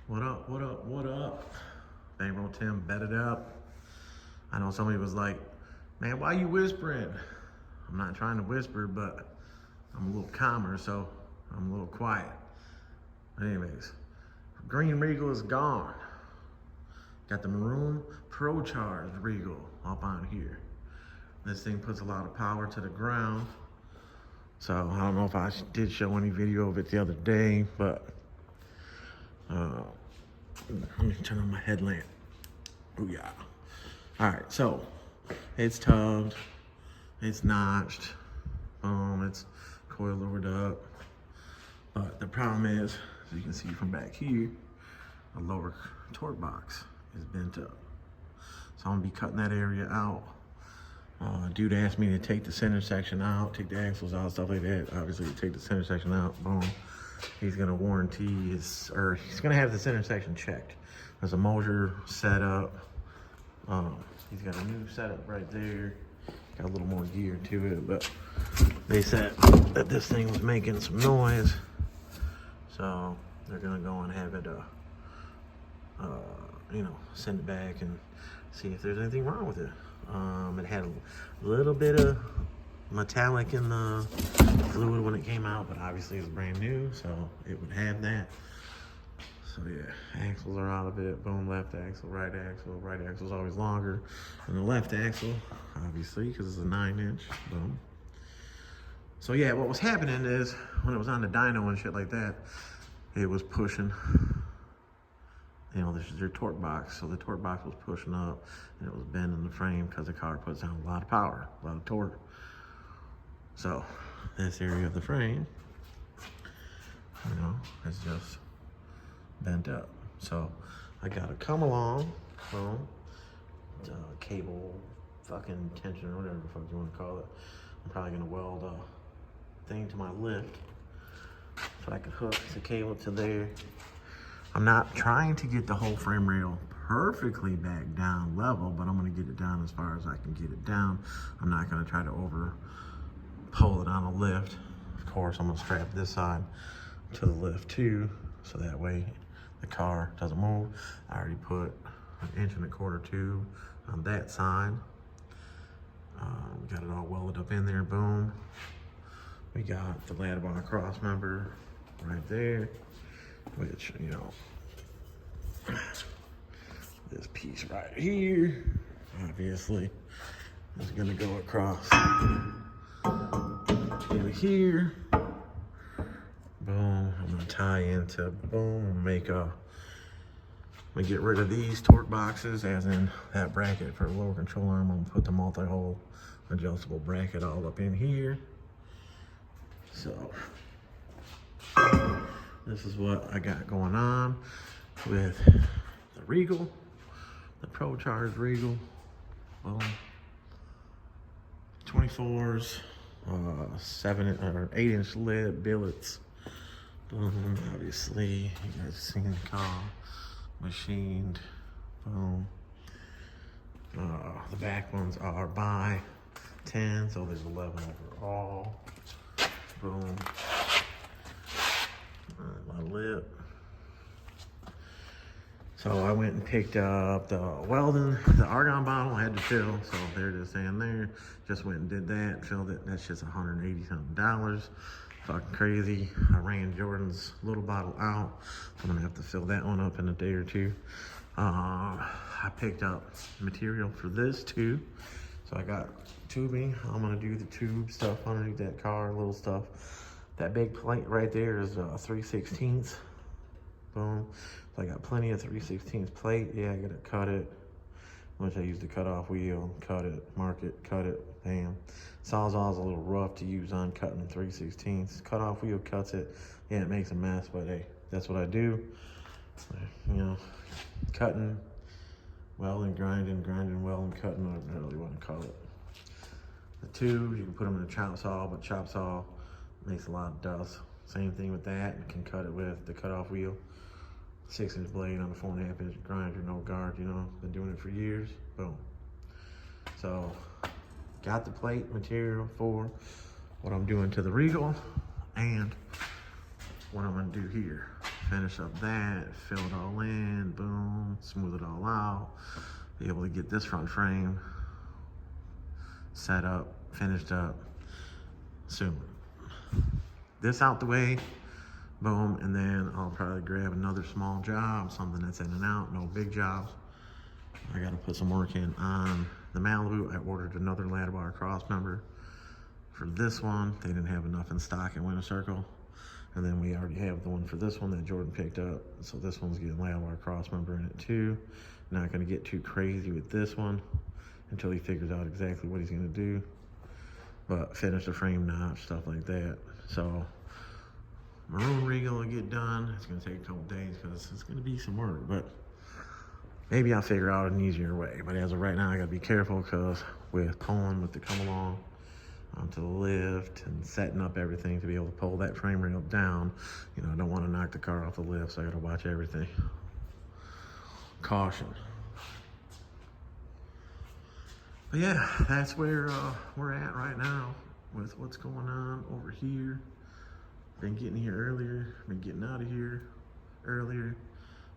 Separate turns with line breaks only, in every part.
What up, what up, what up? Bankroll Tim, bet it up. I know somebody was like, man, why you whispering? I'm not trying to whisper, but I'm a little calmer, so I'm a little quiet. But anyways, green Regal is gone. Got the maroon Procharged Regal up on here. This thing puts a lot of power to the ground. So I don't know if I did show any video of it the other day, but let me turn on my headlamp. Oh yeah. All right, so it's tubbed, it's notched, it's coil lured up. But the problem is, as you can see from back here, the lower torque box is bent up. So I'm gonna be cutting that area out. Dude asked me to take the center section out, take the axles out, stuff like that. Obviously, take the center section out, boom. He's gonna warranty his, or he's gonna have the center section checked. There's a motor set up. He's got a new setup right there. Got a little more gear to it, but they said that this thing was making some noise. So they're gonna go and have it, send it back and see if there's anything wrong with it. It had a little bit of metallic in the fluid when it came out, but obviously it's brand new, so it would have that. So yeah, axles are out of it. Boom, left axle, right axle. Right axle's always longer than the left axle, obviously, because it's a 9-inch. Boom. So yeah, what was happening is when it was on the dyno and shit like that, it was pushing. You know, this is your torque box, so the torque box was pushing up and it was bending the frame because the car puts out a lot of power, a lot of torque. So this area of the frame, you know, is just bent up. So I gotta come along, boom, cable, fucking tension, or whatever the fuck you want to call it. I'm probably gonna weld a thing to my lift so I can hook the cable to there. I'm not trying to get the whole frame rail perfectly back down level, but I'm gonna get it down as far as I can get it down. I'm not gonna try to over pull it on a lift. Of course, I'm gonna strap this side to the lift too, so that way the car doesn't move. I already put an 1.25 inch tube on that side. We got it all welded up in there, boom. We got the ladder bar cross member right there, which, you know, this piece right here, obviously, is gonna go across into here. Boom, I'm gonna tie into, boom, we get rid of these torque boxes, as in that bracket for the lower control arm. I'm gonna put the multi-hole adjustable bracket all up in here. So this is what I got going on with the Regal, the Procharged Regal. Well, 24s, 7 or 8-inch lid billets. Boom, obviously, you guys seen the car machined. Boom. The back ones are by 10, so there's 11 overall. Boom. My lip. So I went and picked up the welding, the argon bottle I had to fill. So there it is saying there. Just went and did that, filled it. That's just $180 something. Fucking crazy. I ran Jordan's little bottle out. I'm gonna have to fill that one up in a day or two. I picked up material for this too. So I got tubing. I'm gonna do the tube stuff underneath that car, little stuff. That big plate right there is 3/16. Boom. So I got plenty of 3/16 plate. Yeah, I gotta cut it, which I use the cut-off wheel. Cut it, mark it, cut it, bam. Sawzall's a little rough to use on cutting 3/16. Cut-off wheel cuts it. Yeah, it makes a mess, but hey, that's what I do. You know, cutting, welding, grinding, welding, cutting, whatever the hell you want to call it. The tubes, you can put them in a chop saw, but chop saw makes a lot of dust. Same thing with that. You can cut it with the cut-off wheel. 6-inch blade on a 4.5-inch grinder, no guard, you know, been doing it for years. Boom. So, got the plate material for what I'm doing to the Regal and what I'm gonna do here. finish up that, fill it all in, boom, smooth it all out, be able to get this front frame set up, finished up soon. This out the way, boom, and then I'll probably grab another small job, something that's in and out, no big jobs. I gotta put some work in on the Malibu. I ordered another ladder bar cross member. For this one, they didn't have enough in stock in Winter Circle. And then we already have the one for this one that Jordan picked up. So this one's getting ladder bar cross member in it too. Not gonna get too crazy with this one until he figures out exactly what he's gonna do. But finish the frame notch, stuff like that. So maroon Regal will get done. It's gonna take a couple days because it's gonna be some work, but maybe I'll figure out an easier way. But as of right now, I gotta be careful because with pulling with the come along onto the lift and setting up everything to be able to pull that frame rail down, you know, I don't want to knock the car off the lift, so I gotta watch everything. Caution. But yeah, that's where we're at right now with what's going on over here. Been getting here earlier, been getting out of here earlier,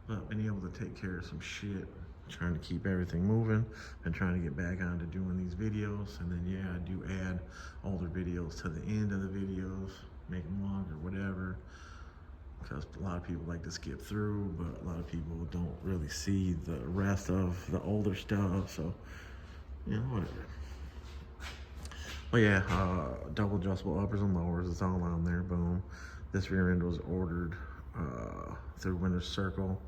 but been able to take care of some shit, trying to keep everything moving. Been trying to get back on to doing these videos, and then yeah, I do add older videos to the end of the videos, make them longer, whatever, because a lot of people like to skip through, but a lot of people don't really see the rest of the older stuff, so you know, whatever. But yeah, double adjustable uppers and lowers, it's all on there, boom. This rear end was ordered through Winter Circle,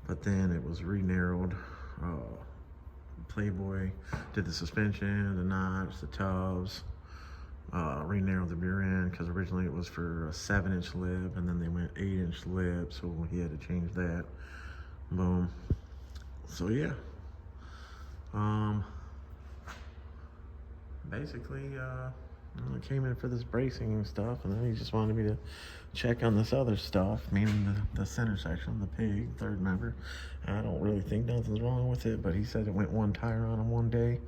but then it was re-narrowed. Playboy did the suspension, the notch, the tubs, re-narrowed the rear end because originally it was for a 7-inch lip, and then they went 8-inch lip, so he had to change that. Boom. So yeah. Basically, I came in for this bracing and stuff, and then he just wanted me to check on this other stuff, meaning the center section, the pig, third member. I don't really think nothing's wrong with it, but he said it went one tire on him one day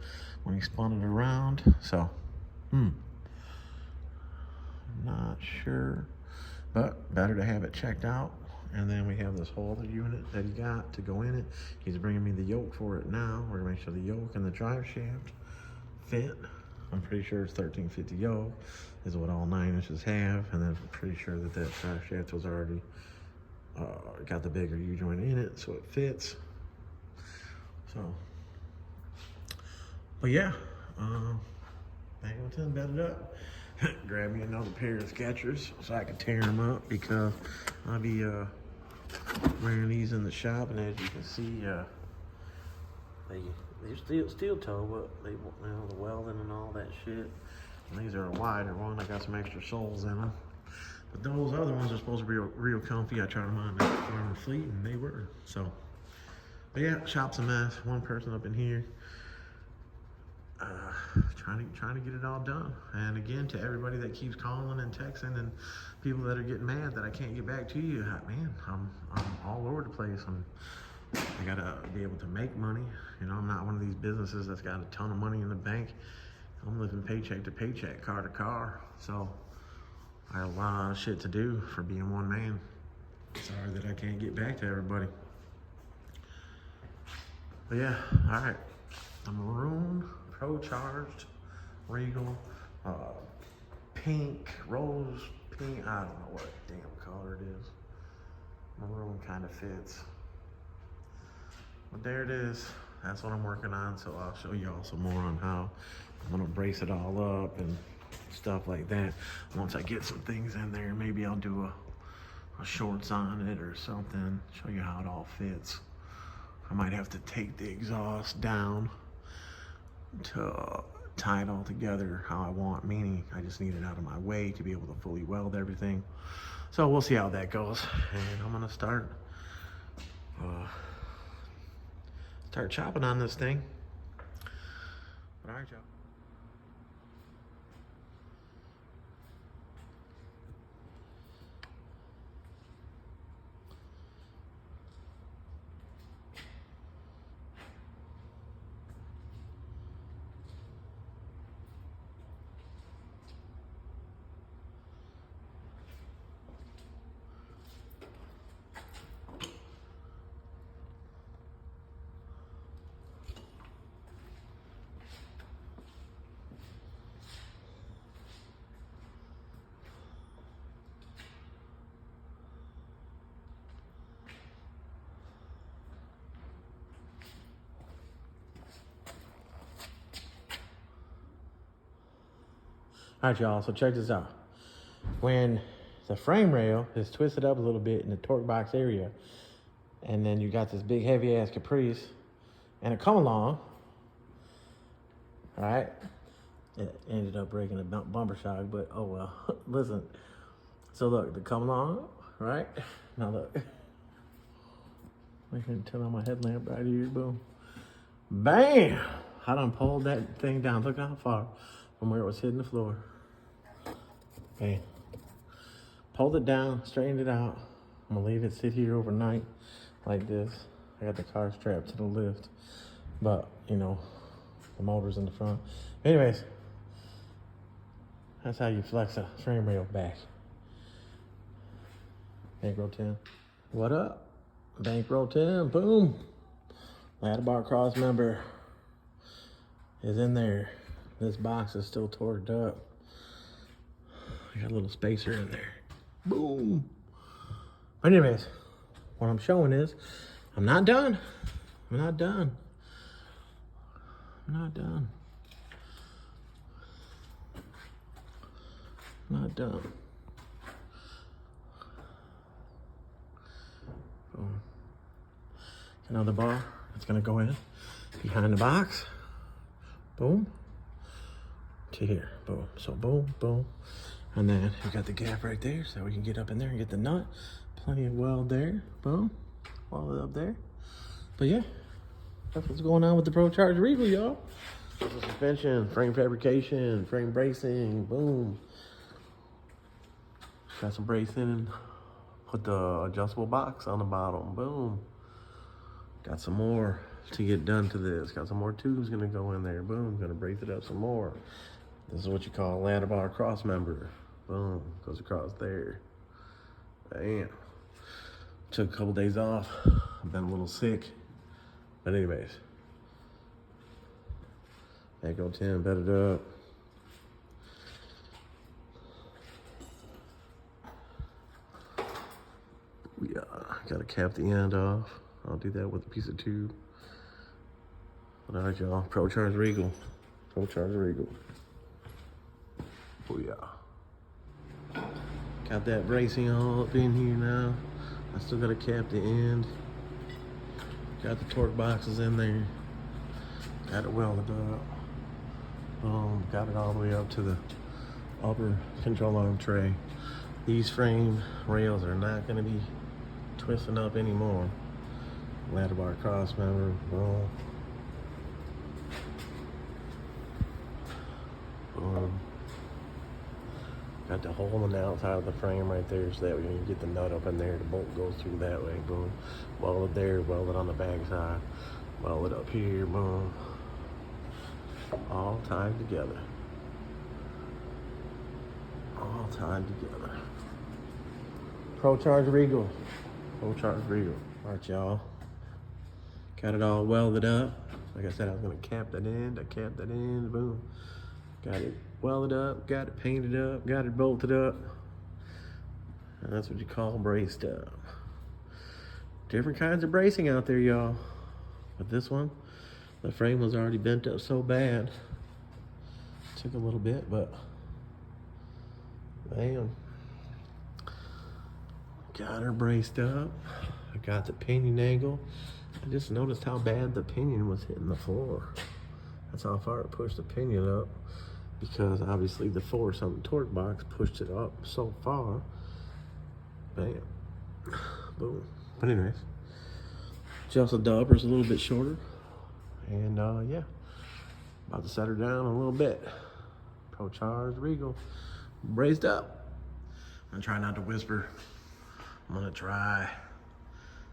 when he spun it around, so, not sure, but better to have it checked out. And then we have this whole other unit that he got to go in it. He's bringing me the yoke for it now. We're gonna make sure the yoke and the drive shaft fit. I'm pretty sure it's 1350 yoke is what all 9 inches have, and then I'm pretty sure that that drive shaft was already got the bigger U-joint in it, so it fits. So, but yeah, Bankroll Tim bedded up. Grab me another pair of Skechers so I can tear them up, because I'll be wearing these in the shop, and as you can see, they're steel toe, but they, you know, the welding and all that shit. And these are a wider one. I got some extra soles in them. But those other ones are supposed to be real comfy. I tried them on at Farmer Fleet, and they were. So, but yeah, shop's a mess. One person up in here, trying to get it all done. And again, to everybody that keeps calling and texting, and people that are getting mad that I can't get back to you, man, I'm all over the place. I gotta be able to make money. You know, I'm not one of these businesses that's got a ton of money in the bank. I'm living paycheck to paycheck, car to car. So I got a lot of shit to do for being one man. Sorry that I can't get back to everybody. But yeah, all right. A maroon, Procharged, Regal, pink, rose pink. I don't know what damn color it is. Maroon kind of fits. But there it is. That's what I'm working on. So I'll show y'all some more on how I'm gonna brace it all up and stuff like that. Once I get some things in there, maybe I'll do a shorts on it or something. Show you how it all fits. I might have to take the exhaust down to tie it all together how I want, meaning I just need it out of my way to be able to fully weld everything. So we'll see how that goes. And I'm gonna start chopping on this thing. All right, y'all. All right, y'all, so check this out. When the frame rail is twisted up a little bit in the torque box area, and then you got this big heavy ass Caprice and a come along, all right? It ended up breaking a bumper shock, but oh well. Listen, so look, the come along, right? Now look. I can turn on my headlamp right here, boom. Bam! I done pulled that thing down. Look how far from where it was hitting the floor. Bam. Pulled it down, straightened it out. I'm gonna leave it sit here overnight like this. I got the car strapped to the lift, but you know, the motor's in the front. Anyways, that's how you flex a frame rail back. Bankroll Tim. What up? Bankroll Tim, boom. Ladder bar cross member is in there. This box is still torqued up. I got a little spacer in there. Boom. But anyways, what I'm showing is I'm not done. I'm not done. I'm not done. I'm not done. Boom. Another bar that's gonna go in behind the box. Boom. To here. Boom. So boom, boom. And then you got the gap right there so we can get up in there and get the nut. Plenty of weld there. Boom. Weld it up there. But yeah, that's what's going on with the Procharged Regal, y'all. Suspension, frame fabrication, frame bracing, boom. Got some bracing. Put the adjustable box on the bottom, boom. Got some more to get done to this. Got some more tubes gonna go in there, boom. Gonna brace it up some more. This is what you call a ladder bar cross member. Boom, goes across there. Bam. Took a couple days off. I've been a little sick. But anyways. Bankroll Tim, bedded up. Yeah, gotta cap the end off. I'll do that with a piece of tube. All right, y'all. Procharged Regal. Procharged Regal. Oh yeah. Got that bracing all up in here now. I still gotta cap the end. Got the torque boxes in there. Got it welded up. Got it all the way up to the upper control arm tray. These frame rails are not gonna be twisting up anymore. Ladder bar cross member, boom. Boom. Got the hole in the outside of the frame right there so that when you get the nut up in there, the bolt goes through that way, boom. Weld it there, weld it on the back side, weld it up here, boom. All tied together. All tied together. Procharged Regal. Procharged Regal. All right, y'all. Got it all welded up. Like I said, I was gonna cap that end. I capped that end, boom. Got it welded up, got it painted up, got it bolted up. And that's what you call braced up. Different kinds of bracing out there, y'all. But this one, the frame was already bent up so bad. Took a little bit, but bam. Got her braced up. I got the pinion angle. I just noticed how bad the pinion was hitting the floor. That's how far it pushed the pinion up, because obviously the force on the torque box pushed it up so far. Bam. Boom. But anyways, just the upper's a little bit shorter. And yeah, about to set her down a little bit. Procharged Regal. Braced up. I'm gonna try not to whisper. I'm gonna try.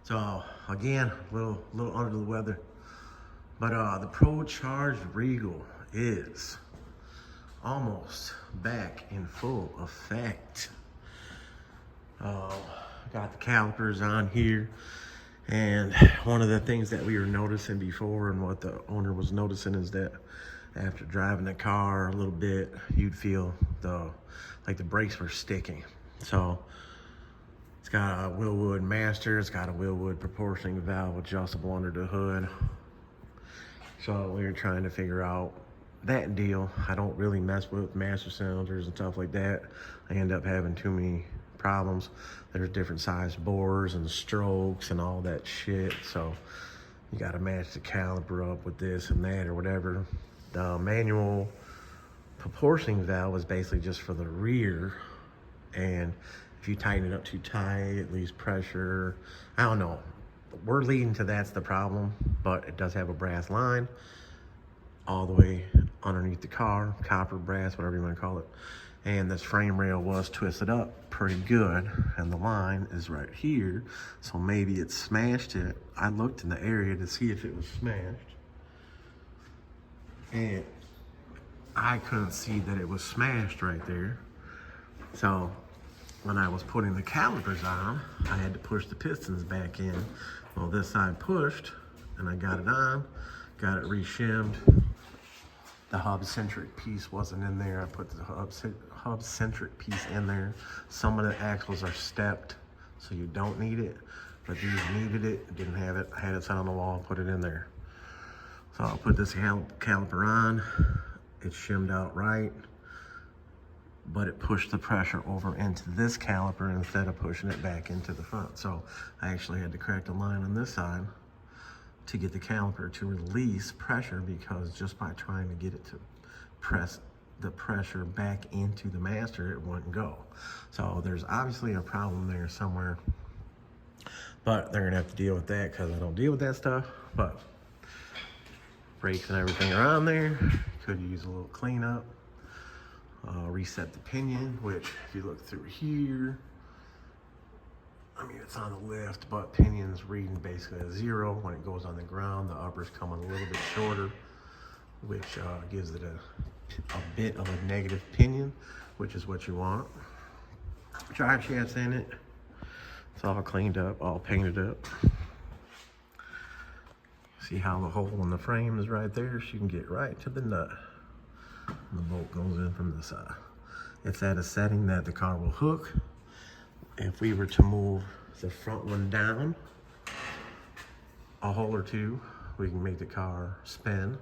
So again, a little under the weather. But the Procharged Regal is almost back in full effect. Got the calipers on here. And one of the things that we were noticing before, and what the owner was noticing, is that after driving the car a little bit, you'd feel like the brakes were sticking. So it's got a Willwood master, it's got a Willwood proportioning valve adjustable under the hood. So we were trying to figure out that deal, I don't really mess with master cylinders and stuff like that. I end up having too many problems. There's different size bores and strokes and all that shit, so you got to match the caliper up with this and that or whatever. The manual proportioning valve is basically just for the rear, and if you tighten it up too tight, it leaves pressure. I don't know. We're leading to that's the problem, but it does have a brass line all the way underneath the car, copper, brass, whatever you want to call it. And this frame rail was twisted up pretty good, and the line is right here, so maybe it smashed it. I looked in the area to see if it was smashed, and I couldn't see that it was smashed right there. So when I was putting the calipers on, I had to push the pistons back in. Well, this side pushed, and I got it on, got it re-shimmed. The hub-centric piece wasn't in there. I put the hub-centric piece in there. Some of the axles are stepped, so you don't need it, but these needed it, didn't have it. I had it set on the wall, put it in there. So I'll put this caliper on. It shimmed out right, but it pushed the pressure over into this caliper instead of pushing it back into the front. So I actually had to crack the line on this side to get the caliper to release pressure, because just by trying to get it to press the pressure back into the master, it wouldn't go. So there's obviously a problem there somewhere, but they're gonna have to deal with that because I don't deal with that stuff. But brakes and everything are on there. Could use a little cleanup. Reset the pinion, which if you look through here, I mean, it's on the lift, but pinion's reading basically a 0. When it goes on the ground, the upper's coming a little bit shorter, which gives it a bit of a negative pinion, which is what you want. Drive shaft's in it. It's all cleaned up, all painted up. See how the hole in the frame is right there? So you can get right to the nut. And the bolt goes in from the side. It's at a setting that the car will hook. If we were to move the front one down a hole or two, we can make the car spin.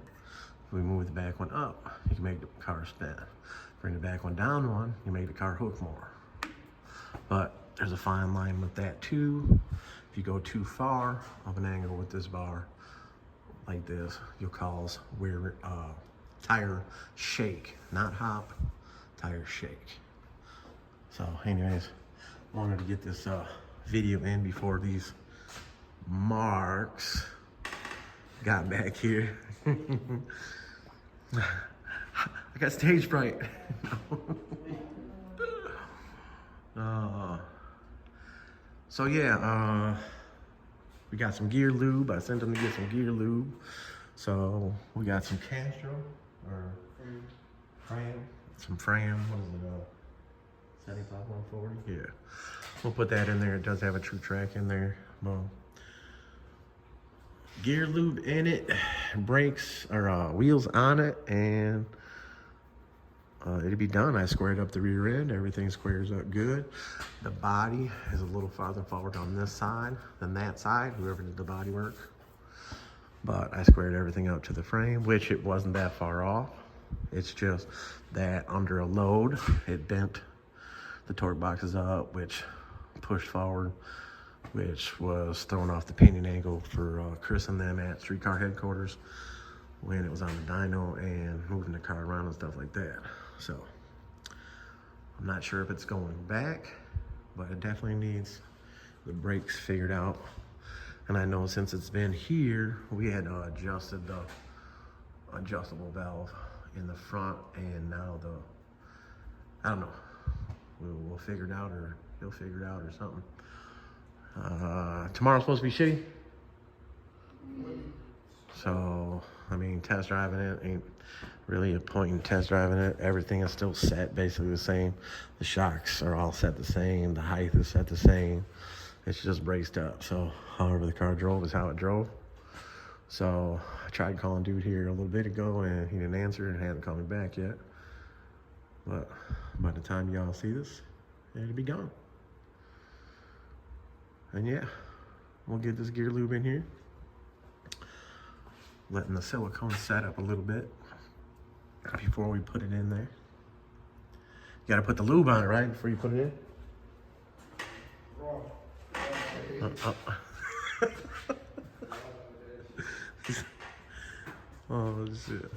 If we move the back one up, you can make the car spin. Bring the back one down one, you make the car hook more. But there's a fine line with that too. If you go too far of an angle with this bar, like this, you'll cause wear, tire shake, not hop, tire shake. So anyways, wanted to get this video in before these marks got back here. I got stage fright. So yeah, we got some gear lube. I sent them to get some gear lube. So we got some Castro or Fram, some Fram. What is it? 75140. Yeah, we'll put that in there. It does have a true track in there. Well, gear lube in it, brakes or wheels on it, and it'll be done. I squared up the rear end. Everything squares up good. The body is a little farther forward on this side than that side, whoever did the body work. But I squared everything up to the frame, which it wasn't that far off. It's just that under a load, it bent the torque boxes up, which pushed forward, which was throwing off the pinion angle for Chris and them at Streetcar Headquarters when it was on the dyno and moving the car around and stuff like that. So I'm not sure if it's going back, but it definitely needs the brakes figured out. And I know since it's been here, we had adjusted the adjustable valve in the front, and now I don't know. We'll figure it out, or he'll figure it out, or something. Tomorrow's supposed to be shitty. So, I mean, test driving it ain't really a point in test driving it. Everything is still set basically the same. The shocks are all set the same. The height is set the same. It's just braced up. So, however the car drove is how it drove. So, I tried calling dude here a little bit ago, and he didn't answer and hadn't called me back yet. But by the time y'all see this, it'll be gone. And yeah, we'll get this gear lube in here. Letting the silicone set up a little bit. before we put it in there. You gotta put the lube on it, right, before you put it in? Oh, shit.